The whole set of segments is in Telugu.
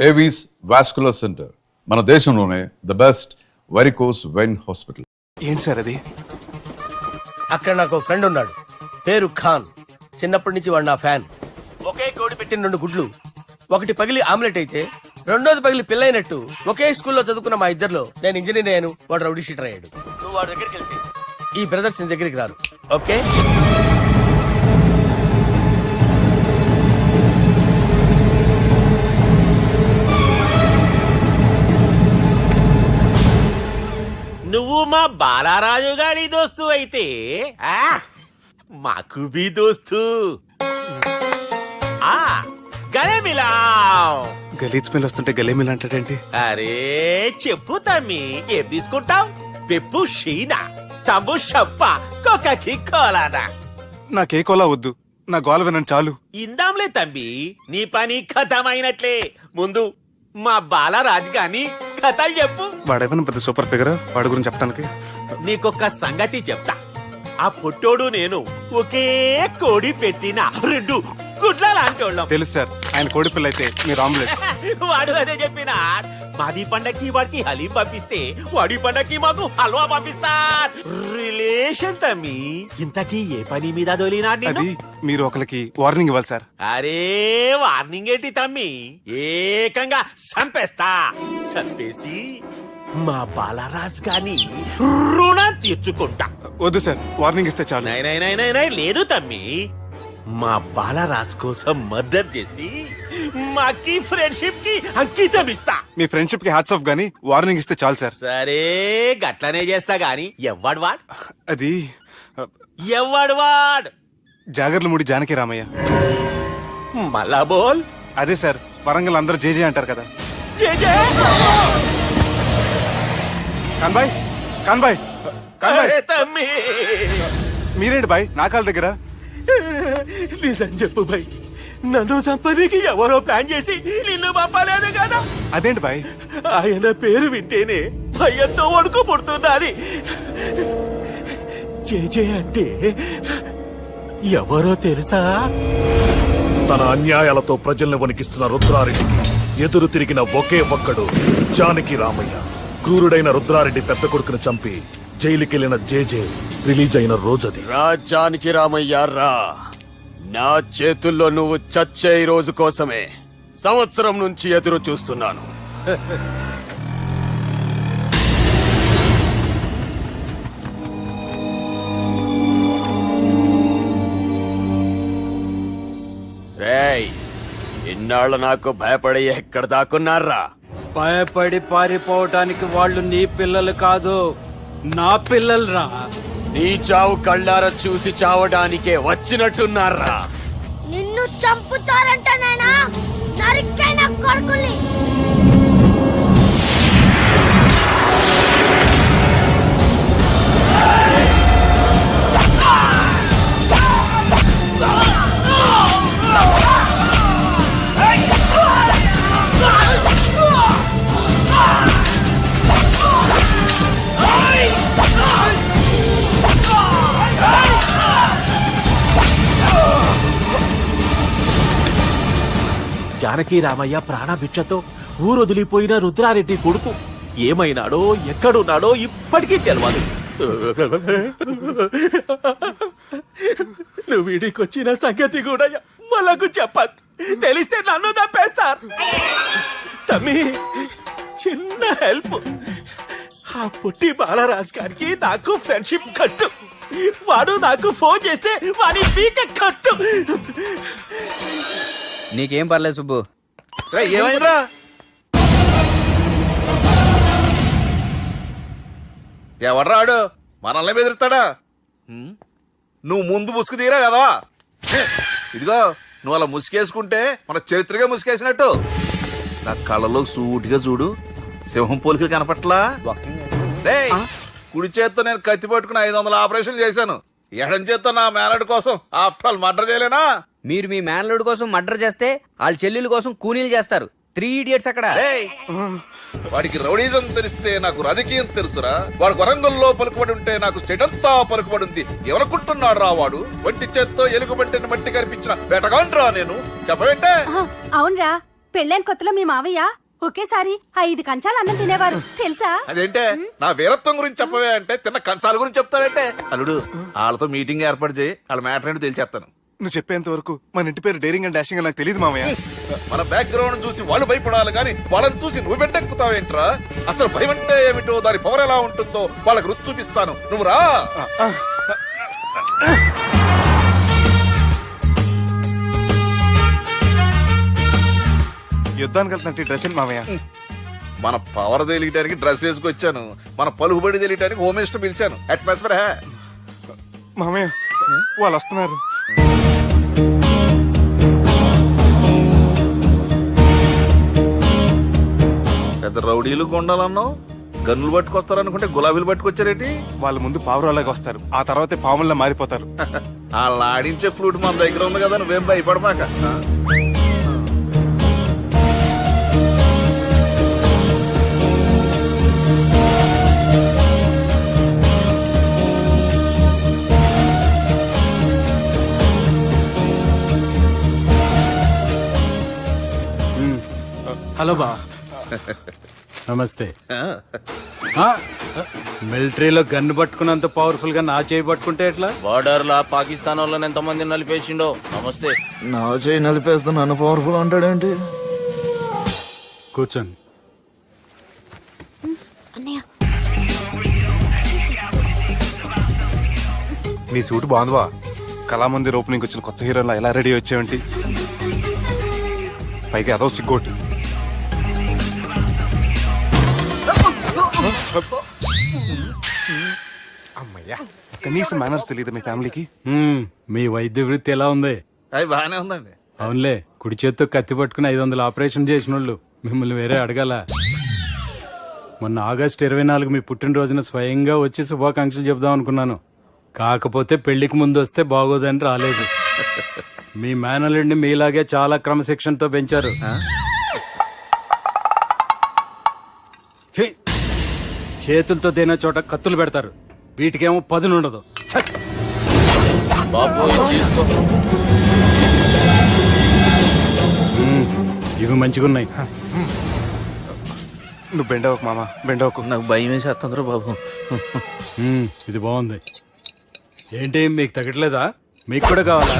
ఏవీస్ వాస్కులర్ సెంటర్, మన దేశంలోనే the best varicose vein hospital. ఏంటి సార్ అది? అక్కడ నాకు ఫ్రెండ్ ఉన్నాడు, పేరు ఖాన్. చిన్నప్పటి నుంచి వాడు నా ఫ్యాన్. ఒకే కోడి పెట్టిన 2 గుడ్లు, ఒకటి పగిలి ఆమ్లెట్ అయితే రెండోది పగిలి పిల్లైనట్టు ఒకే స్కూల్లో చదువుకున్న మా ఇద్దరిలో నేను ఇంజనీర్ అయ్యాను, వాడు రౌడీ షీటర్ అయ్యాడు. నువ్వు వాడి దగ్గరికి వెళ్తే ఈ బ్రదర్స్ నీ దగ్గరికి రారు. ఓకే? నువ్వు మా బాలారాజు గారి దోస్తు అయితే మాకు బి దోస్తు. గలే మిలావ్. గలీజ్ స్మెల్ వస్తుంటే గలే మిల్ అంటాడేంటి? అరే చెప్పు తమ్మి, ఏం తీసుకుంటావు? పెప్పు షీనా, తమ్ము షప్ప, కొకకి కోలానా? నాకే కోలా వద్దు, నా గోల వినండి చాలు. ఇందాంలే తమ్మి, నీ పని ఖతమైనట్లే. ముందు మా బాలరాజ్ గాని కథలు చెప్పు. వాడేమైనా పెద్ద సూపర్ ఫిగర్, వాడి గురించి చెప్పడానికి. నీకొక్క సంగతి చెప్తా. ఆ పుట్టోడు నేను ఒకే కోడి పెట్టిన 2 గుడ్ల లాంటోళ్ళం. తెలుసు సార్, ఆయన కోడి పిల్ల అయితే మీరు ఆమ్లెట్. వాడు అదే చెప్పిన. మాది పండక్కి వాడికి హలీం పంపిస్తే వాడి పండక్కి మాకు హల్వా పంపిస్తా. రిలేషన్ తమ్మి. ఇంతకీ ఏ పని మీద దొలినా? అది మీరు ఒకరికి వార్నింగ్ ఇవ్వాలి సార్. అరే వార్నింగ్ ఏంటి తమ్మి, ఏకంగా సంపేస్తా. సంపేసి మా బాలరాజ్ గాని రుణం తీర్చుకుంటా. వద్దు సార్, వార్నింగ్ ఇస్తే చాలు. నై లేదు తమ్మి, మా బాలరాజ్ కోసం మర్డర్ చేసి మాకి ఫ్రెండ్షిప్ కి అంకితం ఇస్తా. మీ ఫ్రెండ్షిప్ కి హ్యాట్స్ ఆఫ్ గానీ వార్నింగ్ ఇస్తే చాలు సార్. సరే గట్లనే చేస్తా గాని ఎవ్వడు వాడ్? అది ఎవ్వడు వాడ్? జాగర్లమూడి జానకి రామయ్య. మళ్ళా బోల్. అదే సార్, వరంగల్ అందరూ జేజే అంటారు కదా. జేజే. కాన్బాయ్, కాన్బాయ్, కాన్బాయ్. అరే తమ్మి, మీరేంటి బాయ్ నా కాళ్ళ దగ్గర? నిజం చెప్పు బాయ్, నన్ను సంపదికి ఎవరో ప్లాన్ చేసి నిన్ను పంపలేదు కదా? అదేంటి బాయ్? ఆయన పేరు వింటేనే భయంతో వణుకు పుడుతున్నది. జేజే అంటే ఎవరో తెలుసా? తన అన్యాయాలతో ప్రజల్ని వణికిస్తున్న రుద్రారెడ్డికి ఎదురు తిరిగిన ఒకే ఒక్కడు జానకి రామయ్య. క్రూరుడైన రుద్రారెడ్డి పెద్ద కొడుకును చంపి జైలుకెళ్లిన జేజే రిలీజ్ అయిన రోజది. రాజానికి రామయ్య రా, నా చేతుల్లో నువ్వు చచ్చే రోజు కోసమే సంవత్సరం నుంచి ఎదురు చూస్తున్నాను. రేయ్, ఇన్నాళ్ళు నాకు భయపడి ఎక్కడ దాక్కున్నారా? భయపడి పారిపోవటానికి వాళ్ళు నీ పిల్లలు కాదు, నా పిల్లలురా. నీ చావు కళ్ళారా చూసి చావడానికే వచ్చినట్టున్నారా? నిన్ను చంపుతారంట నేనా? నరికైన కొడుకుల్ని. జానకి రామయ్య ప్రాణభిక్షతో ఊరొదిలిపోయిన రుద్రారెడ్డి కొడుకు ఏమైనాడో ఎక్కడున్నాడో ఇప్పటికీ తెలియదు. నువ్వు వీడికొచ్చిన సంగతి కూడా వాళ్ళకు చెప్పకు, తెలిస్తే నన్ను తప్పేస్తారు. తమ్మి, చిన్న హెల్ప్. ఆ పుట్టి బాలరాజ్ గారికి నాకు ఫ్రెండ్షిప్ కట్టు. వాడు నాకు ఫోన్ చేస్తే వాడి పీక కట్టు. నీకేం పర్లేదు సుబ్బు. ఏమైందిరా? ఎవడ్రాడు మనల్ని బెదిరిస్తాడా? నువ్వు ముందు ముసుగు తీరా కదా. ఇదిగో నువ్వు అలా ముసుకేసుకుంటే మన చరిత్రగా ముసుకేసినట్టు. నా కళ్ళలో సూటిగా చూడు, సింహం పోలికలు కనపట్లా? కుడి చేత్తో నేను కత్తి పట్టుకుని 500 ఆపరేషన్లు చేశాను. ఎడం చేత్తో నా మేనడు కోసం ఆఫ్టర్ ఆల్ మర్డర్ చేయలేనా? మీరు మీ మేనల్లుడి కోసం మర్డర్ చేస్తే వాళ్ళ చెల్లెల కోసం కూనీలు చేస్తారు. 3 ఇడియట్స్ అక్కడ. వాడికి రౌడీజం తెలిస్తే నాకు రాజకీయం తెలుసురా. వాడు వరంగల్లో పలుకుబడి ఉంటే నాకు స్టేట్ అంతా పలుకుబడి ఉంది. ఎవరుకుంటున్నాడు రా వాడు? వంటి చేత్తో ఎలుగుబంటిని మట్టి కనిపించిన వేటగాండ్రా నేను. చెప్పబెట్టే. అవునరా, పెళ్ళైన కొత్తలో మీ మావయ్య ఒకేసారి 5 కంచాలు అన్నం తినేవారు తెలుసా? అదేంటే నా వీరత్వం గురించి చెప్పవే అంటే తిన్న కంచాల గురించి చెప్తావేంటే? అల్లుడు వాళ్ళతో మీటింగ్ ఏర్పాటు చేయి, వాళ్ళ మ్యాటర్ ఏంటో తెలిచేస్తాను. నువ్వు చెప్పేంత వరకు మన ఇంటి పేరు డేరింగ్ అండ్ డాషింగ్ అని నాకు తెలియదు మామయ్య. మన బ్యాక్గ్రౌండ్ చూసి వాళ్ళు భయపడాలి కానీ వాళ్ళని చూసి నువ్వు బిడ్డెక్కుతావేంట్రా? అసలు భయం అంటే ఏమిటో, దాని పవర్ ఎలా ఉంటుందో వాళ్ళకి రుచి చూపిస్తాను. నువ్వు రా. యుద్ధానికి వెళ్తున్నట్టు డ్రెస్ ఏంటి మామయ్య? మన పవర్ తెలియటానికి డ్రెస్ వేసుకొచ్చాను, మన పలుకుబడి తెలియటానికి హోమ్ మినిస్టర్ పిలిచాను. అట్మాస్ఫియర్ హే. మామయ్య వాళ్ళు వస్తున్నారు. పెద్ద రౌడీలు కొండాలన్నావు, గన్నులు పట్టుకొస్తారనుకుంటే గులాబీలు పట్టుకొచ్చారేటి? వాళ్ళ ముందు పావురాలాగా వస్తారు, ఆ తర్వాతే పాముల్లా మారిపోతారు. వాళ్ళని ఆడించే ఫ్లూట్ మన దగ్గర ఉంది కదా, నువ్వేం భయపడమాక. హలో బా, నమస్తే. మిలిటరీలో గన్ను పట్టుకున్నంత పవర్ఫుల్ గా నా చేయి పట్టుకుంటే ఎట్లా? బార్డర్ లా పాకిస్తాన్ వాళ్ళని ఎంత మంది నలిపేసిండో. నమస్తే. నా చేయి నలిపేస్తా నన్ను పవర్ఫుల్ అంటాడేంటి? కూర్చోండి. అన్నయ్య నీ సూట్ బాగుందివా. కళామందిర్ ఓపెనింగ్ వచ్చిన కొత్త హీరోలా ఎలా రెడీ వచ్చావేంటి? పైగా అదో సిగ్గోటి. అమ్మయ్యా, కనీసం మేనర్స్ తెలియదు మీ ఫ్యామిలీకి. మీ వైద్య వృత్తి ఎలా ఉంది? అది బాగానే ఉందండి. అవునులే, కుడి చేత్తో కత్తి పట్టుకుని 500 ఆపరేషన్ చేసిన వాళ్ళు మిమ్మల్ని వేరే అడగాల. మొన్న ఆగస్టు 24 మీ పుట్టినరోజున స్వయంగా వచ్చి శుభాకాంక్షలు చెబుదాం అనుకున్నాను. కాకపోతే పెళ్లికి ముందు వస్తే బాగోదని రాలేదు. మీ మేనల్లుడిని మీలాగే చాలా క్రమశిక్షణతో పెంచారు. ఛీ! చేతులతో తినే చోట కత్తులు పెడతారు, వీటికేమో పదునుండదు. ఛ! ఇవి మంచిగున్నాయి. నువ్వు బెండవకు మామ, బెండవకు. నాకు భయం వేసేస్తుందిరా బాబు. ఇది బాగుంది. ఏంటి మీకు తగ్గట్లేదా? మీకు కూడా కావాలా?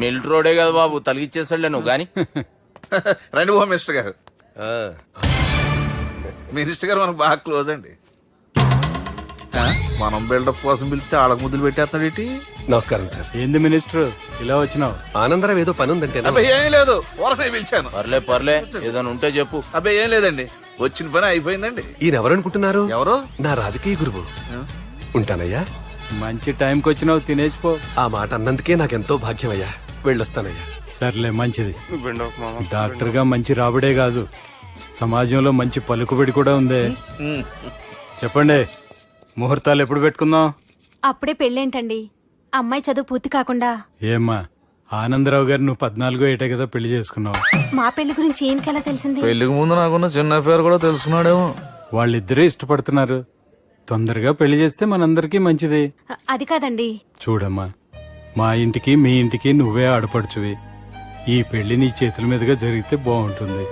మిలిటరీ రోడే కదా బాబు, తలిగిచ్చేసాడులే నువ్వు గాని. రండి హోమ్ మినిస్టర్ గారు. మినిస్టర్ గారు మనకు బాగా క్లోజ్ అండి. మనం బిల్డప్ కోసం పిలిస్తే ఆళ్ళకు ముద్దులు పెట్టేస్తున్నాడు ఏంటి? నమస్కారం సార్. ఏంది మినిస్టర్ ఇలా వచ్చినావు? ఆనందరావు ఏదో పని ఉందంటే అబ్బాయి ఏం లేదు, ఊరనే పిలిచాను. పర్లే ఏదైనా ఉంటే చెప్పు. అబ్బాయి ఏం లేదండి, వచ్చిన పని అయిపోయిందండి. ఈయన ఎవరనుకుంటున్నారు? ఎవరు? నా రాజకీయ గురువు. ఉంటానయ్యా. మంచి టైంకి వచ్చినావు, తినేసిపో. ఆ మాట అన్నందుకే నాకెంతో భాగ్యమయ్యా. వెళ్ళొస్తానయ్యా. సర్లే, మంచిది. నువ్వు బెండవకు మామ. డాక్టర్ గా మంచి రాబడే కాదు, సమాజంలో మంచి పలుకుబడి కూడా ఉంది. చెప్పండి, ముహూర్తాలు ఎప్పుడు పెట్టుకుందాం? అప్పుడే పెళ్ళేంటండి, అమ్మాయి చదువు పూర్తి కాకుండా. ఏమ్మా, ఆనందరావు గారు నువ్వు 14 ఏటే కదా పెళ్లి చేసుకున్నావు. మా పెళ్లి గురించి ఈయనకెలా తెలిసింది? పెళ్లికి ముందు నాకున్న చిన్న పేరు కూడా తెలుసుకున్నాడేమో. వాళ్ళిద్దరే ఇష్టపడుతున్నారు, తొందరగా పెళ్లి చేస్తే మనందరికీ మంచిది. అది కాదండి. చూడమ్మా, మా ఇంటికి మీ ఇంటికి నువ్వే ఆడపడుచువి. ఈ పెళ్లి నీ చేతుల మీదుగా జరిగితే బాగుంటుంది.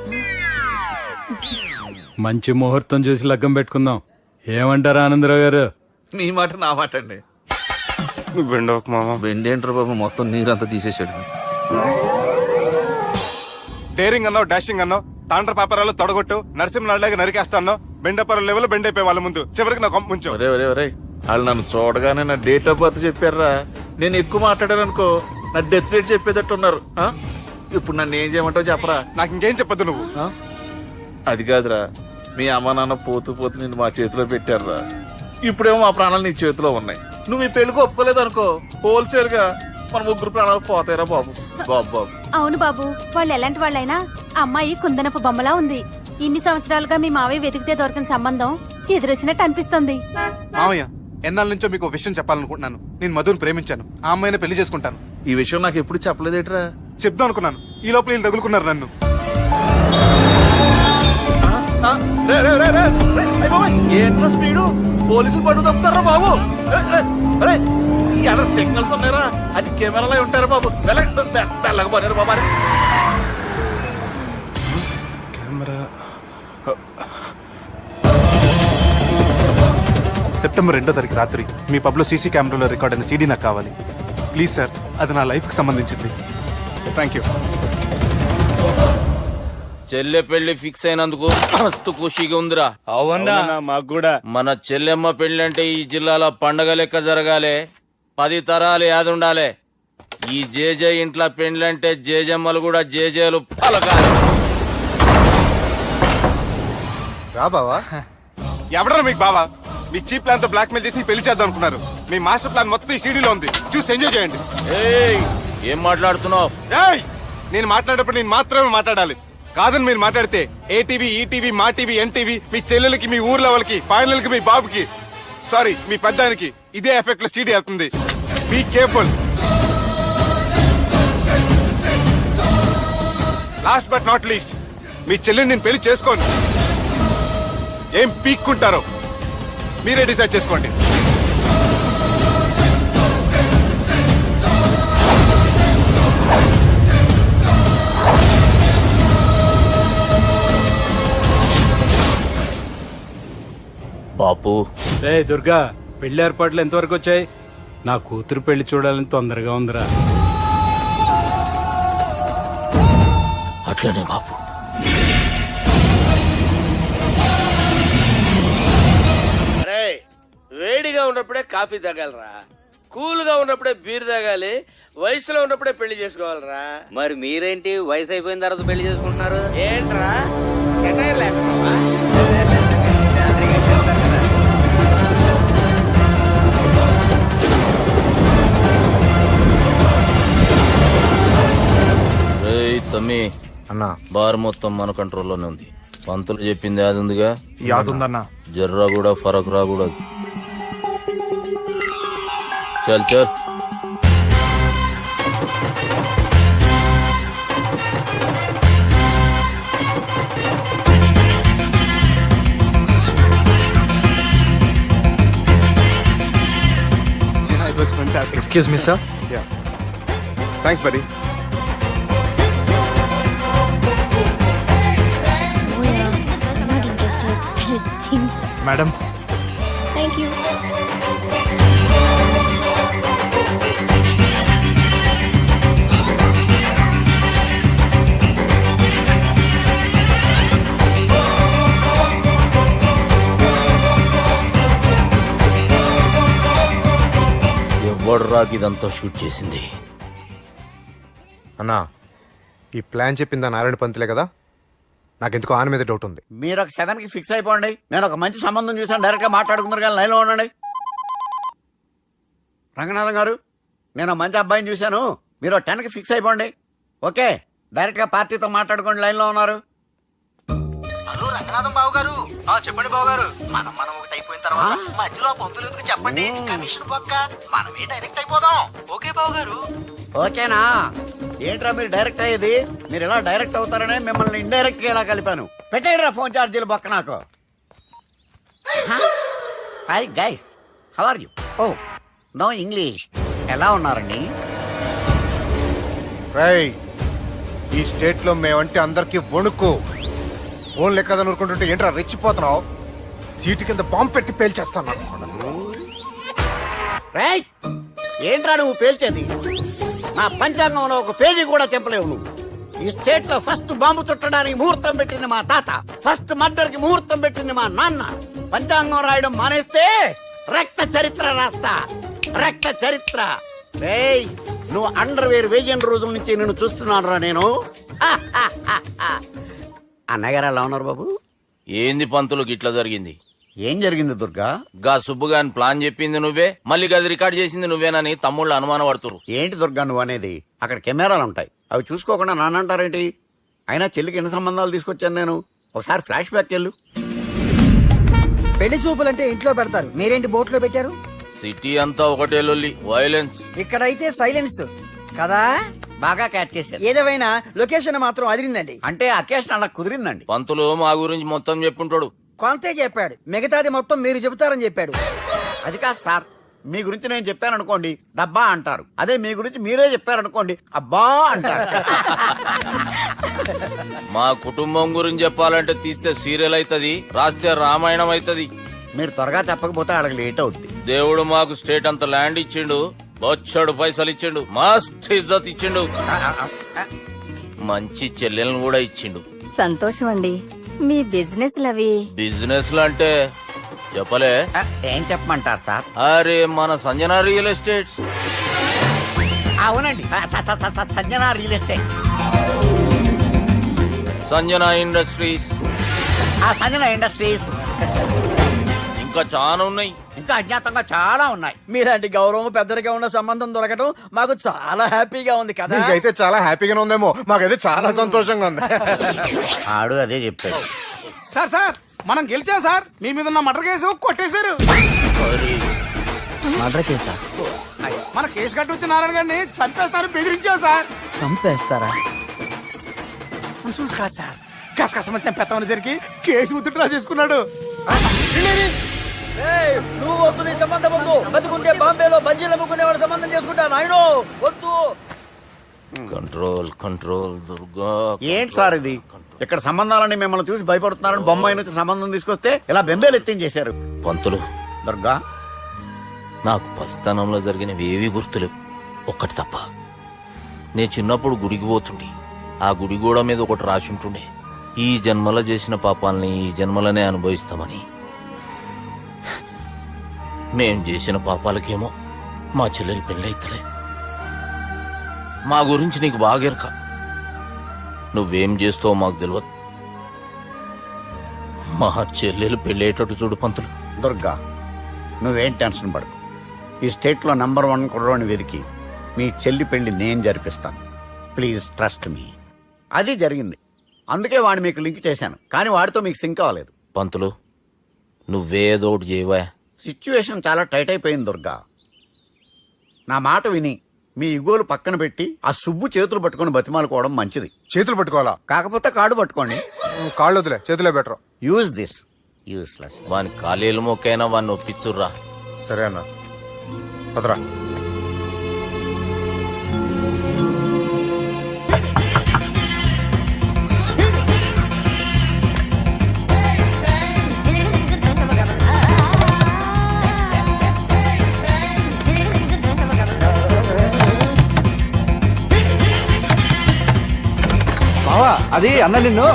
మంచి ముహూర్తం చూసి లగ్గం పెట్టుకుందాం. ఏమంటారు ఆనందరావు గారు? మీ మాట నా మాట అండి. నువ్వు బెండవకు మామ. బెండేంటారు బాబు, మొత్తం నీరంతా తీసేసాడు. డేరింగ్ అన్నావు, డాషింగ్ అన్నావు, తాండ్ర పాపరాలు తొడగొట్టు, నరసింహనాళ్ళగా నరికేస్తాను. బెండపర లెవెల్ బెండ్ అయిపోయి వాళ్ళ ముందు చివరికి నా కొంప ముంచు. ఒరే ఒరే ఒరే, వాళ్ళు నన్ను చూడగానే నా డేట్ ఆఫ్ బర్త్ చెప్పారా? నేను ఎక్కువ మాట్లాడాను అనుకో, నా డెత్ రేట్ చెప్పేటట్టు ఉన్నారు. ఇప్పుడు నన్ను ఏం చేయమంటావు చెప్పరా? నాకు ఇంకేం చెప్పొద్దు నువ్వు. అది కాదురా, మీ అమ్మ నాన్న పోతూ పోతూ నిన్ను మా చేతిలో పెట్టారురా. ఇప్పుడేమో మా ప్రాణాలు నీ చేతిలో ఉన్నాయి. నువ్వు ఈ పెళ్లికి ఒప్పుకోలేదు అనుకో, హోల్సేల్ గా మన 3 ప్రాణాలు పోతాయిరా బాబు. బాబు బాబు. అవును బాబు, వాళ్ళు ఎలాంటి వాళ్ళైనా అమ్మాయి కుందనపు బొమ్మలా ఉంది. ఇన్ని సంవత్సరాలుగా మీ మావయ్య వెతికితే దొరకని సంబంధం ఎదురొచ్చినట్టు అనిపిస్తుంది. మామయ్య, ఎన్నాళ్ళ నుంచో మీకు ఒక విషయం చెప్పాలనుకుంటున్నాను. నేను మధుని ప్రేమించాను, ఆ అమ్మాయిని పెళ్లి చేసుకుంటాను. ఈ విషయం నాకు ఎప్పుడు చెప్పలేదేట్రా? చెప్దాం అనుకున్నాను, ఈ లోపల వీళ్ళు తగులుకున్నారు నన్ను. ఏంట్రా స్పీడు? పోలీసులు పట్టు తప్పుతారా బాబు? ఎలా సిగ్నల్స్ ఉన్నారా? అది కెమెరాలో ఉంటారా బాబు? వెళ్ళకపోయారు బాబా. సెప్టెంబర్ 2వ తారీఖు రాత్రి మీ పబ్లో సీసీ కెమెరాలో రికార్డ్ అయిన సీడీ నాకు కావాలి ప్లీజ్ సార్, అది నా లైఫ్కి సంబంధించింది. Thank you. చెల్లె పెళ్లి ఫిక్స్ అయినందుకు మస్తు ఖుషిగా ఉందిరా. అవునా మాకు కూడా. మన చెల్లెమ్మ పెళ్లి అంటే ఈ జిల్లాలో పండగ లెక్క జరగాలి, 10 తరాలు యాదుండాలి. ఈ జేజే ఇంట్లో పెండ్లంటే జేజమ్మలు కూడా జేజేలు పలకాలి. రా బావా. ఎవడరా మీకు బావా? మీ చీప్ ప్లాన్ తో బ్లాక్ మెయిల్ చేసి పెళ్లి చేద్దాం అనుకున్నారు. మీ మాస్టర్ ప్లాన్ మొత్తం ఈ సీడీలో ఉంది, చూసి ఎంజాయ్ చేయండి. ఏయ్, ఏం మాట్లాడుతున్నావు? ఏయ్, నేను మాట్లాడేటప్పుడు నేను మాత్రమే మాట్లాడాలి. కాదని మీరు మాట్లాడితే ఏటీవీ, ఈటీవీ, మా టీవీ, ఎన్టీవీ, మీ చెల్లెలకి, మీ ఊర్లో వాళ్ళకి, ఫైనల్ కి మీ బాబుకి, సారీ మీ పెద్దానికి ఇదే ఎఫెక్ట్ లో సీడీ వెళ్తుంది. Be careful. Last but not least, మీ చెల్లిని నేను పెళ్లి చేసుకోను. ఏం పీక్కుంటారో మీరే డిసైడ్ చేసుకోండి. బాపు, రే దుర్గా, పెళ్లి ఏర్పాట్లు ఎంతవరకు వచ్చాయి? నా కూతురు పెళ్లి చూడాలని తొందరగా ఉందిరా. అట్లనే బాపు. అరే, వేడిగా ఉన్నప్పుడే కాఫీ తాగాలరా, కూల్ గా ఉన్నప్పుడే బీర్ తాగాలి, వయసులో ఉన్నప్పుడే పెళ్లి చేసుకోవాలరా. మరి మీరేంటి వయసు అయిపోయిన తర్వాత పెళ్లి చేసుకుంటున్నారు? ఏంట్రా సెటైర్లు వేస్తున్నావా? రేయ్ తమ్మి, అన్నా బార్ మొత్తం మన కంట్రోల్లోనే ఉంది. పంతులు చెప్పింది అది ఉందిగా, యాదుందన్నా. జర్రా కూడా ఫరక్ రాకూడదు. చల్ చల్. Excuse me sir. Thanks buddy. Madam, thank you. ఎవడు రాకి ఇదంతా షూట్ చేసింది? అన్నా, ఈ ప్లాన్ చెప్పిందా నారాయణ పంతులే కదా? నాకెందుకు ఆయన మీద డౌట్ ఉంది. మీరు ఒక 7 కి ఫిక్స్ అయిపోండి. నేను ఒక మంచి సంబంధం చూసాను, డైరెక్ట్ గా మాట్లాడుకున్నారు కానీ లైన్లో ఉండండి. రంగనాథం గారు, నేను ఒక మంచి అబ్బాయిని చూశాను, మీరు 10 కి ఫిక్స్ అయిపోండి. ఓకే, డైరెక్ట్ గా పార్టీతో మాట్లాడుకోండి. లైన్లో ఉన్నారు. హలో రంగనాథం బాబు గారు. చెప్పండి బాబు గారు. మనం ఒకటి అయిపోయిన తర్వాత మధ్యలో పంతులు ఎందుకు చెప్పండి, కమిషన్ పక్క మనమే డైరెక్ట్ అయిపోదాం. ఓకే బాబు గారు. ఓకేనా? ఏంట్రా మీరు డైరెక్ట్ అయ్యేది? మీరు ఇలా డైరెక్ట్ అవుతారనే మిమ్మల్ని ఇండైరెక్ట్ గా ఇలా కలిపాను. పెట్టేయరా ఫోన్ ఛార్జీలు పక్క నాకు. Hi guys, how are you? Oh no English. ఎలా ఉన్నారండి? రేయ్, ఈ స్టేట్ లో మేమంటే అందరికి వణుకు. ఫోన్ లెక్కదని ఊరుకుంటుంటే ఏంట్రా రెచ్చిపోతున్నావు? సీటు కింద బాంబు పెట్టి పేల్చేస్తాను. రేయ్, ఏంట్రా నువ్వు పేల్చేది? నా పంచాంగంలో ఒక పేజీ కూడా చెప్పలేవు నువ్వు. ఈ స్టేట్ లో ఫస్ట్ బాంబు చుట్టడానికి ముహూర్తం పెట్టింది మా తాత, ఫస్ట్ మర్డర్ కి ముహూర్తం పెట్టింది మా నాన్న. పంచాంగం రాయడం మానేస్తే రక్త చరిత్ర రాస్తా, రక్త చరిత్ర. రేయ్, నువ్వు అండర్వేర్ వేయని రోజుల నుంచి నిన్ను చూస్తున్నాను రా నేను. అన్నగారు ఎలా ఉన్నారు బాబు? ఏంది పంతులు గిట్లా జరిగింది? ఏం జరిగింది దుర్గా? గా సుబ్బుగాని ప్లాన్ చెప్పింది నువ్వే, మళ్ళీ గది రికార్డ్ చేసింది నువ్వేనని తమ్ముళ్ళు అనుమానం పడుతురు. ఏంటి దుర్గా నువ్వు అనేది? అక్కడ కెమెరాలు ఉంటాయి, అవి చూసుకోకుండా నాన్నంటారేంటి? అయినా చెల్లికి ఎన్ని సంబంధాలు తీసుకొచ్చాను నేను. ఒకసారి ఫ్లాష్ బ్యాక్ వెళ్ళు. పెళ్లి చూపులంటే ఇంట్లో పెడతారు, మీరేంటి బోట్లో పెట్టారు? సిటీ అంతా ఒకటే లొల్లి, వైలెన్స్. ఇక్కడైతే సైలెన్స్ కదా. బాగా క్యాచ్ చేశారు. ఏదేమైనా లొకేషన్ మాత్రం అదిరిందండి. అంటే అకేషన్ అలా కుదిరిందండి. పంతులు మా గురించి మొత్తం చెప్పుంటాడు. కొంతే చెప్పాడు, మిగతాది మొత్తం మీరు చెబుతారని చెప్పాడు. అది కాదు సార్, మీ గురించి నేను చెప్పాను అనుకోండి డబ్బా అంటారు, అదే మీ గురించి మీరే చెప్పారనుకోండి అబ్బా అంటారు. మా కుటుంబం గురించి చెప్పాలంటే తీస్తే సీరియల్ అవుతుంది, రాస్తే రామాయణం అవుతుంది. మీరు త్వరగా చెప్పకపోతే వాళ్ళకి లేట్ అవుద్ది. దేవుడు మాకు స్టేట్ అంత ల్యాండ్ ఇచ్చిండు, బొచ్చడు పైసలు ఇచ్చిండు, మస్త్ ఇజ్జత్ ఇచ్చిండు, మంచి చెల్లెలను కూడా ఇచ్చిండు. సంతోషం అండి. మీ బిజినెస్ లవి బిజినెస్ అంటే చెప్పలే. ఏం చెప్పమంటారు సార్? అరే మన సంజన రియల్ ఎస్టేట్స్. అవునండి, Sanjana real estate, Sanjana industries, Sanjana industries, ఇంకా చాలా ఉన్నాయి. ఇంకా అజ్ఞాతంగా చాలా ఉన్నాయి. మీలాంటి గౌరవం పెద్దరిగా ఉన్న సంబంధం దొరకటం మాకు చాలా హ్యాపీగా ఉంది కదా. మీకైతే చాలా హ్యాపీగానే ఉందేమో, మాకైతే చాలా సంతోషంగా ఉంది. ఆడు అదే చెప్పాడు. సార్ సార్ మనం గెలిచాం సార్. మీ మీద ఉన్న మర్డర్ కేసు కొట్టేశారు. మర్డర్ కేసా? మన కేసు కట్టి వచ్చి నారాయణ గారిని చంపేస్తారని బెదిరించాం సార్. చంపేస్తారా? చూసి కాదు సార్, కసకసమ చంపేస్తామనేసరికి కేసు ఉద్దుట్రా చేసుకున్నాడు. నువ్వు వద్దు, నీ సంబంధం వద్దు. బతుకుంటే బాంబేలో బజ్జీలు అమ్ముకునే వాడు సంబంధం చేసుకుంటా నాయనో, వద్దు. Control control Durga. ఏంటి సార్ ఇది? ఇక్కడ సంబంధాలని మిమ్మల్ని చూసి భయపడుతున్నారని బొమ్మాయి నుంచి సంబంధం తీసుకొస్తే ఇలా బెంబేలు ఎత్తించేశారు. పంతులు, దుర్గా, నాకు పసితనంలో జరిగినవి ఏవి గుర్తులేవు, ఒక్కటి తప్ప. నేను చిన్నప్పుడు గుడికి పోతుండే, ఆ గుడి గోడ మీద ఒకటి రాసి ఉంటుండే, ఈ జన్మలో చేసిన పాపాలని ఈ జన్మలనే అనుభవిస్తామని. మేం చేసిన పాపాలకేమో మా చెల్లెలు పెళ్ళైతలే. మా గురించి నీకు బాగెరక, నువ్వేం చేస్తావో మాకు తెలియదు. మా చెల్లెలు పెళ్ళేటట్టు చూడు పంతులు. దుర్గా, నువ్వేం టెన్షన్ పడకు. ఈ స్టేట్ లో నంబర్ 1 కుర్రోని వెతికి మీ చెల్లి పెళ్లి నేను జరిపిస్తాను. Please trust me. అది జరిగింది, అందుకే వాడిని మీకు లింక్ చేశాను, కానీ వాడితో మీకు సింక్ అవ్వలేదు. పంతులు, నువ్వేదో ఒకటి చేయవా. సిచ్యువేషన్ చాలా టైట్ అయిపోయింది దుర్గా. నా మాట విని మీ ఇగోలు పక్కన పెట్టి ఆ సుబ్బు చేతులు పట్టుకొని బతిమాలుకోవడం మంచిది. చేతులు పట్టుకోవాలా? కాకపోతే కాడు పట్టుకోండి. కాళ్ళు వదిలే, చేతులే బెటర్. Use this. యూస్లెస్. వాని కాలేలు మొక్కైనా వాడిని ఒప్పించుర్రా. సరే అన్న, పదరా. అది అన్న నిన్ను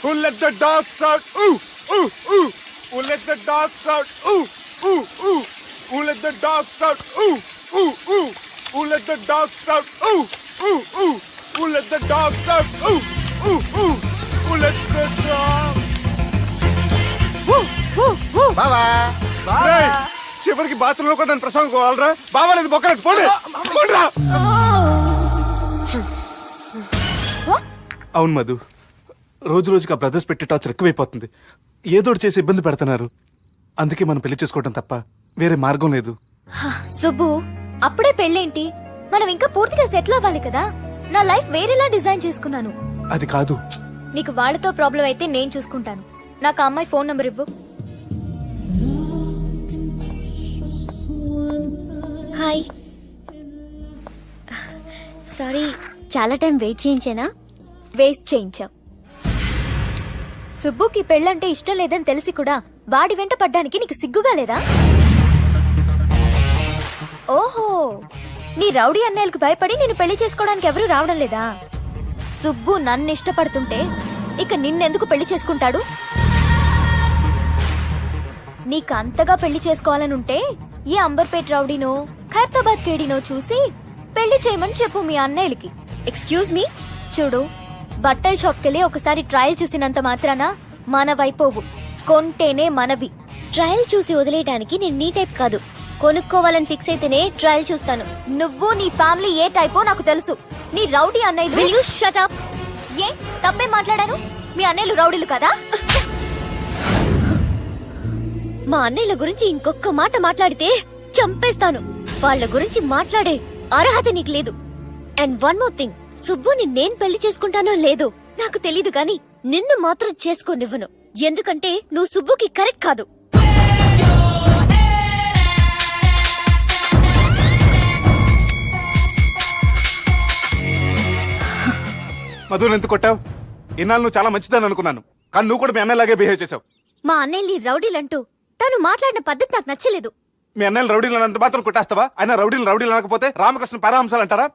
Who let the dogs out? Ooh, ooh, ooh. Who let the dogs out? Ooh, ooh, ooh. Who let the dogs out? Ooh, ooh, ooh. Who let the dogs out? Ooh, ooh, ooh. Who let the dogs out? Ooh, ooh, ooh. Who let the dogs? బావా, చివరికి బాత్రూంలో కూడా నన్ను ప్రసంగం కోవాలరా. బావా లేదు బొక్కలేదు, పోండి పోండిరా. అవును మధు, రోజు రోజుకి ఆ బ్రదర్స్ పెట్టే టార్చర్ ఎక్కువైపోతుంది. ఏదోటి చేసి ఇబ్బంది పెడుతున్నారు. అందుకే మనం పెళ్లి చేసుకోవడం తప్ప వేరే మార్గం లేదు. సుబ్బు, అప్పుడే పెళ్ళేంటి? మనం ఇంకా పూర్తిగా సెటిల్ అవ్వాలి కదా. నా లైఫ్ వేరేలా డిజైన్ చేసుకున్నాను. అది కాదు. నీకు వాళ్ళతో ప్రాబ్లం అయితే నేను చూసుకుంటాను. నాకు ఆ అమ్మాయి ఫోన్ నంబర్ ఇవ్వు. హాయ్, సారీ చాలా టైం వెయిట్ చేయించేనా? వేస్ట్ చేయించావు. సుబ్బుకి పెళ్ళంటే ఇష్టం లేదని తెలిసి కూడా వాడి వెంట పడ్డానికి నీకు సిగ్గుగా లేదా? ఓహో, నీ రౌడీ అన్నయ్యలకు భయపడి నేను పెళ్లి చేసుకోవడానికి ఎవరు రావడం లేదా? సుబ్బు నన్ను ఇష్టపడుతుంటే ఇక నిన్నెందుకు పెళ్లి చేసుకుంటాడు? నీకు అంతగా పెళ్లి చేసుకోవాలనుంటే ఈ అంబర్పేట్ రౌడీనో ఖైరతాబాద్ కేడీనో చూసి పెళ్లి చేయమని చెప్పు మీ అన్నయ్యలకి. ఎక్స్క్యూజ్ మీ, చూడు, బట్టల షాప్కెళ్ళి ఒకసారి ట్రయల్ చూసినంత మాత్రాన మనవైపోవు. కొంటేనే మనవి. ట్రయల్ చూసి వదిలేయడానికి నేను నీ టైప్ కాదు. కొనుక్కోవాలని ఫిక్స్ అయితేనే ట్రయల్ చూస్తాను. నువ్వు నీ ఫ్యామిలీ ఏ టైపో నాకు తెలుసు. నీ రౌడీ అన్నయ్యలు. Will you shut up? ఏ తప్పే మాట్లాడాను? మీ అన్నయ్యలు రౌడీలు కదా? మా అన్నయ్యల గురించి ఇంకొక మాట మాట్లాడితే చంపేస్తాను. వాళ్ళ గురించి మాట్లాడే అర్హత నీకు లేదు. అండ్ వన్ మోర్ థింగ్, సుబ్బుని నేను పెళ్లి చేసుకుంటానో లేదో నాకు తెలీదు గాని నిన్ను మాత్రం చేసుకోనివ్వను. ఎందుకంటే నువ్వు సుబ్బుకి కరెక్ట్ కాదు. మధుని ఎందుకు కొట్టావు? ఇన్నాళ్ళు నువ్వు చాలా మంచిదని అనుకున్నాను, కానీ నువ్వు కూడా మీ అన్నయ్యలాగే బిహేవ్ చేసావు. మా అన్నయ్యని రౌడీలంటూ తను మాట్లాడిన పద్ధతి నాకు నచ్చలేదు. మీ అన్నయ్యలు రౌడీలు అంత మాత్రం కొట్టేస్తావా? ఆయన రౌడీలు అనకపోతే రామకృష్ణ పరహంసాలు అంటారా?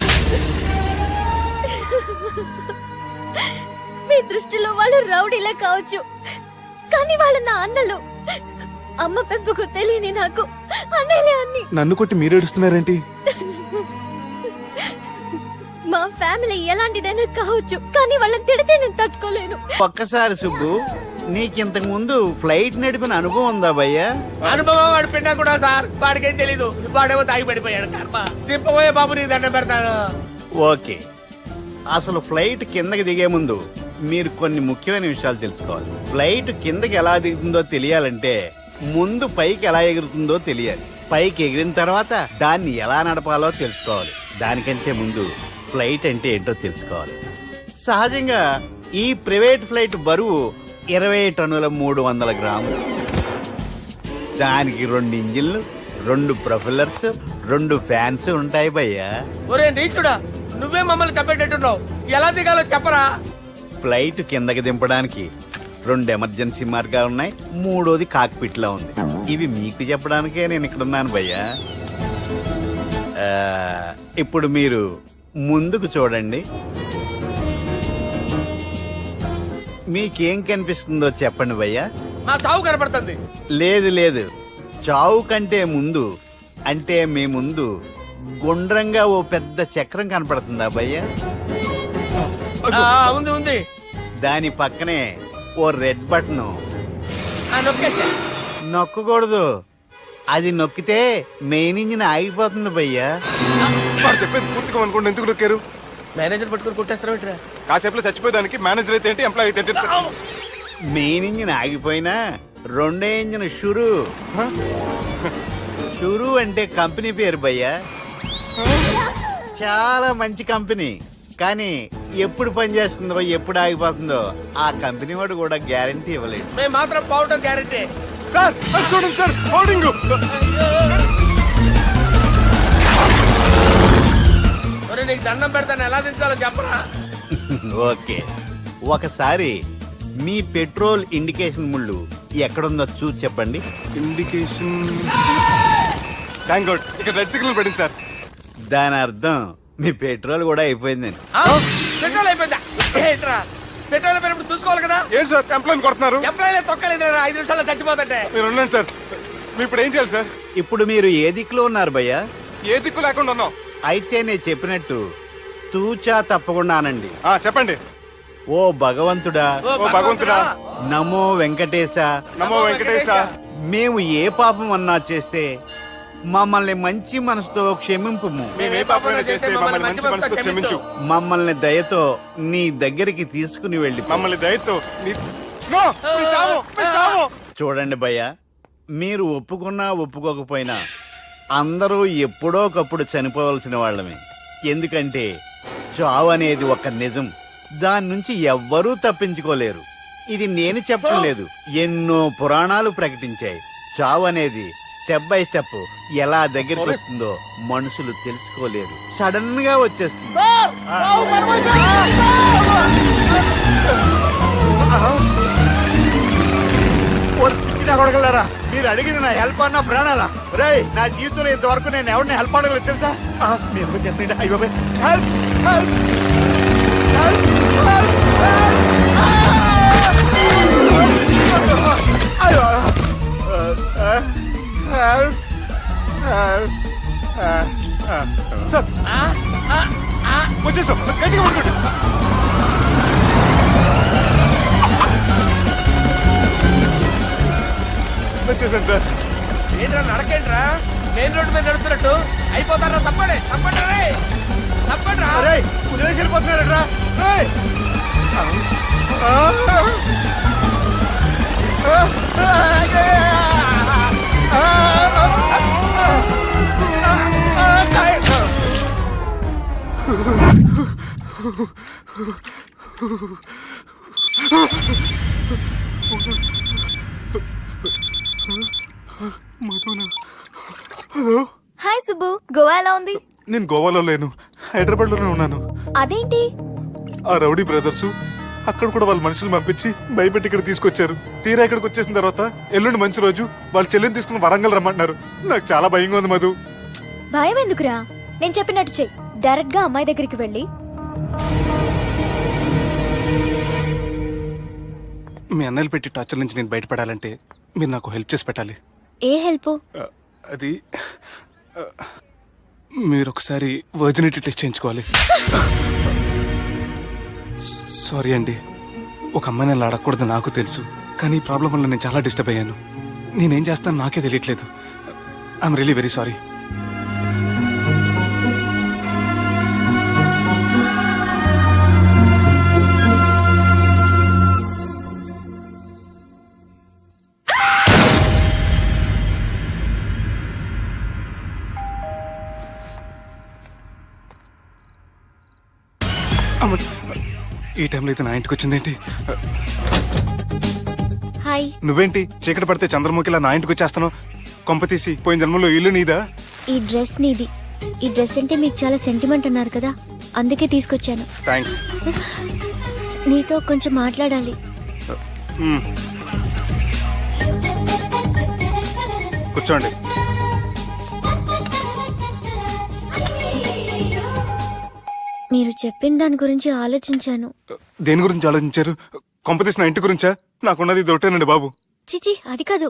మీ దృష్టిలో వాళ్ళు రౌడీలే కావచ్చు, కానీ వాళ్ళ నా అన్నలు. అమ్మ పెంపుకు తెలియని నాకు అన్నయ్యలే అన్ని. నన్ను కొట్టి మీరు ఏడుస్తున్నారేంటి? మా ఫ్యామిలీ ఎలాంటిదైనా కావచ్చు, కానీ వాళ్ళని తిడితే నేను తట్టుకోలేను. ఒక్కసారి సుబ్బు, నీకింతకు ముందు ఫ్లైట్ నడిపిన అనుభవం ఉందా భయ్యా? అనుభవం వాడు పిన్నా కూడా సార్, వాడికేం తెలీదు. వాడేమో తాగి పడిపోయాడు. కర్మ దింపబోయే బాబు నీ దండం పెడతాను. ఓకే, అసలు ఫ్లైట్ కిందకి దిగే ముందు మీరు కొన్ని ముఖ్యమైన విషయాలు తెలుసుకోవాలి. ఫ్లైట్ కిందకి ఎలా దిగుతుందో తెలియాలంటే ముందు పైకి ఎలా ఎగురుతుందో తెలియాలి. పైకి ఎగిరిన తర్వాత దాన్ని ఎలా నడపాలో తెలుసుకోవాలి. దానికంటే ముందు ఫ్లైట్ అంటే ఏంటో తెలుసుకోవాలి. సహజంగా ఈ ప్రైవేట్ ఫ్లైట్ బరువు 20 టన్నుల 300 గ్రాములు. దానికి 2 ఇంజిన్లు, 2 ప్రొపెల్లర్స్, 2 ఫ్యాన్స్ ఉంటాయి భయ్యా. ఒరే నీచుడా, నువ్వే మమ్మల్ని తప్పేటట్టున్నావు. ఎలా దిగాలో చెప్పరా? ఫ్లైట్ కిందకి దింపడానికి 2 ఎమర్జెన్సీ మార్గాలు ఉన్నాయి, 3వది కాక్పిట్ లో ఉంది. ఇవి మీకు చెప్పడానికే నేను ఇక్కడ ఉన్నాను భయ్యా. ఇప్పుడు మీరు ముందుకు చూడండి. మీకేం కనిపిస్తుందో చెప్పండి భయ్యా. మా చావు కనపడుతుంది. లేదు, చావు కంటే ముందు, అంటే మీ ముందు గుండ్రంగా ఓ పెద్ద చక్రం కనపడుతుందా భయ్యా? ఉంది. దాని పక్కనే ఓ రెడ్ బటన్. నొక్కేసా. నొక్కకూడదు, అది నొక్కితే మెయిన్ ఇంజిన్ ఆగిపోతుంది భయ్యా. వాడు చెప్పేది పూర్తిగా అనుకోండి, ఎందుకు నొక్కారు? మేనేజర్ పట్టుకుని కొట్టేస్తారా ఏంట్రా? కాసేపులో చచ్చిపోయేదానికి మేనేజర్ అయితే ఏంటి, ఎంప్లాయీ అయితే ఏంటి? మెయిన్ ఇంజిన్ ఆగిపోయినా 2వ ఇంజిన్ షురు అంటే కంపెనీ పేరు భయ్యా. చాలా మంచి కంపెనీ, కానీ ఎప్పుడు పనిచేస్తుందో ఎప్పుడు ఆగిపోతుందో ఆ కంపెనీ వాడు కూడా గ్యారంటీ ఇవ్వలేదు. మేము మాత్రం పోవటం గ్యారంటీ. సార్ అది చూడండి సార్, హోర్డింగ్. ఒరే నీకు దండం పెడతాను, ఎలా దించాలో చెప్పరా? ఓకే, ఒకసారి మీ పెట్రోల్ ఇండికేషన్ ముళ్ళు ఎక్కడుందో చూసి చెప్పండి. ఇండికేషన్. థ్యాంక్ గాడ్, ఇక్కడ రెడ్ సిగ్నల్ పడింది సార్. దాని అర్థం మీ పెట్రోల్ కూడా అయిపోయిందని. పెట్రోల్ అయిపోయిందా? ఏంట్రా పెట్రోల్ అయిపోయినప్పుడు చూసుకోవాలి కదా. ఏంటి సార్ ఎంప్లాయ్ కొడుతున్నారు? ఎంప్లాయీ తొక్కలేదు, 5 నిమిషాల్లో చచ్చిపోతుంటే. మీరు ఉండండి సార్, మీరు ఇప్పుడు ఏం చేయాలి సార్? ఇప్పుడు మీరు ఏ దిక్కులో ఉన్నారు భయ్యా? ఏ దిక్కు లేకుండా ఉన్నాం. అయితే నేను చెప్పినట్టు తూచా తప్పకుండా అనండి. చెప్పండి. ఓ భగవంతుడా, ఓ భగవంతుడా, నమో వెంకటేశ, నమో వెంకటేశ. మేము ఏ పాపం అన్నా చేస్తే మమ్మల్ని మంచి మనసుతో క్షమింపు. మేము ఏ పాపమైనా చేస్తే మమ్మల్ని మంచి మనసుతో క్షమించు. మమ్మల్ని దయతో నీ దగ్గరికి తీసుకుని వెళ్ళి మమ్మల్ని దయతో నో, మీ చావు, మీ చావు. చూడండి భయ్యా, మీరు ఒప్పుకున్నా ఒప్పుకోకపోయినా అందరూ ఎప్పుడో ఒకప్పుడు చనిపోవలసిన వాళ్ళమే. ఎందుకంటే చావు అనేది ఒక నిజం, దాని నుంచి ఎవ్వరూ తప్పించుకోలేరు. ఇది నేను చెప్పడం లేదు, ఎన్నో పురాణాలు ప్రకటించాయి. చావు అనేది స్టెప్ బై స్టెప్ ఎలా దగ్గరికి వస్తుందో మనుషులు తెలుసుకోలేరు, సడన్ గా వచ్చేస్తుంది. కొడగలరా, మీరు అడిగింది నా హెల్ప్ అన్న ప్రాణాలా? రే, నా జీవితంలో ఇంతవరకు నేను ఎవరిని హెల్ప్ అడగలేదు తెలుసా? మీరు చెప్పండి. అయ్యో హెల్ప్, హెల్ప్, సార్ వచ్చేసాం, గట్టిగా పడుకోండి. వచ్చేసాను సార్. ఏంట్రా నడకేంట్రా? మెయిన్ రోడ్డు మీద నడుస్తున్నట్టు అయిపోతారా? తప్పండి, తప్పండి రే, తప్పండి రా. కుదిరేసి వెళ్ళిపోతున్నారా? హాయ్ సుబ్బు, గోవా ఎలా ఉంది? నేను గోవాలో లేను, హైదరాబాద్ లోనే ఉన్నాను. అదేంటి? ఆ రౌడీ బ్రదర్స్ అక్కడ కూడా వాళ్ళ మనుషులు పంపించి భయపెట్టి ఇక్కడ తీసుకొచ్చారు. తీరా ఇక్కడికి వచ్చేసిన తర్వాత ఎల్లుండి మంచి రోజు వాళ్ళ చెల్లిని తీసుకుని వరంగల్ రమ్మంటున్నారు. నాకు చాలా భయంగా ఉంది మధు. భయం ఎందుకురా, నేను చెప్పినట్టు చెయ్యి. డైరెక్ట్ గా అమ్మాయి దగ్గరికి వెళ్ళి మీ అన్నలు పెట్టి టార్చర్ నుంచి నేను బయటపడాలంటే మీరు నాకు హెల్ప్ చేసి పెట్టాలి. ఏ హెల్ప్? అది మీరు ఒకసారి వర్జినిటీ టెస్ట్ చేయించుకోవాలి. సారీ అండి, ఒక అమ్మాయిని అలా అడగకూడదు నాకు తెలుసు, కానీ ఈ ప్రాబ్లం వల్ల నేను చాలా డిస్టర్బ్ అయ్యాను. నేనేం చేస్తాను నాకే తెలియట్లేదు. I'm really very sorry. ఈ టైంలో అయితే నా ఇంటికి వచ్చిందేంటి? హాయ్. నువ్వేంటి చీకటి పడితే చంద్రముఖిలా నా ఇంటికి వచ్చేస్తాను? కొంప తీసి పోయిన జన్మలో ఇల్లు నీదా? ఈ డ్రెస్ నీది. ఈ డ్రెస్ అంటే మీకు చాలా సెంటిమెంట్ అన్నారు కదా, అందుకే తీసుకొచ్చాను. థ్యాంక్స్. నీతో కొంచెం మాట్లాడాలి. కూర్చోండి. మీరు చెప్పిన దాని గురించి ఆలోచించాను. దేని గురించి ఆలోచించారు? కొంప తీసి నా ఇంటి గురించా? నాకున్నది దొరికేనండి బాబు. చిచి, అది కాదు.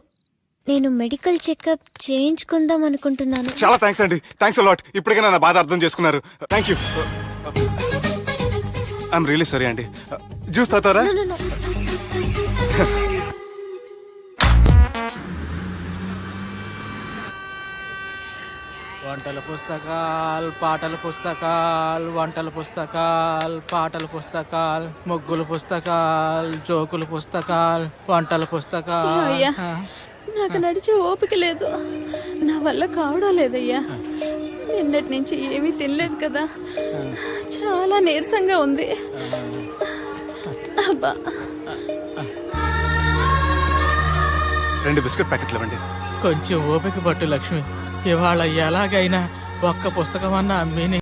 నేను మెడికల్ చెకప్ చేయించుకుందాం అనుకుంటున్నాను. చాలా థ్యాంక్స్ అండి, థ్యాంక్స్ అలాట్. ఇప్పటికైనా నా బాధ అర్థం చేసుకున్నారు. Thank you. I'm really sorry అండి. జ్యూస్ తాతారా? No, no, no. వంటల పుస్తకాలు, పాటల పుస్తకాలు, వంటల పుస్తకాలు, పాటల పుస్తకాలు, ముగ్గుల పుస్తకాలు, జోకుల పుస్తకాలు, వంటల పుస్తకాలు. అయ్యా, నాకు నడిచే ఓపిక లేదు, నా వల్ల కావడం లేదయ్యా. నిన్నటి నుంచి ఏమీ తినలేదు కదా, చాలా నీరసంగా ఉంది. అబ్బా, 2 బిస్కెట్ ప్యాకెట్లు ఇవ్వండి. కొంచెం ఓపిక పట్టు లక్ష్మి. ఇవాళ ఎలాగైనా ఒక్క పుస్తకం అన్నా అమ్మి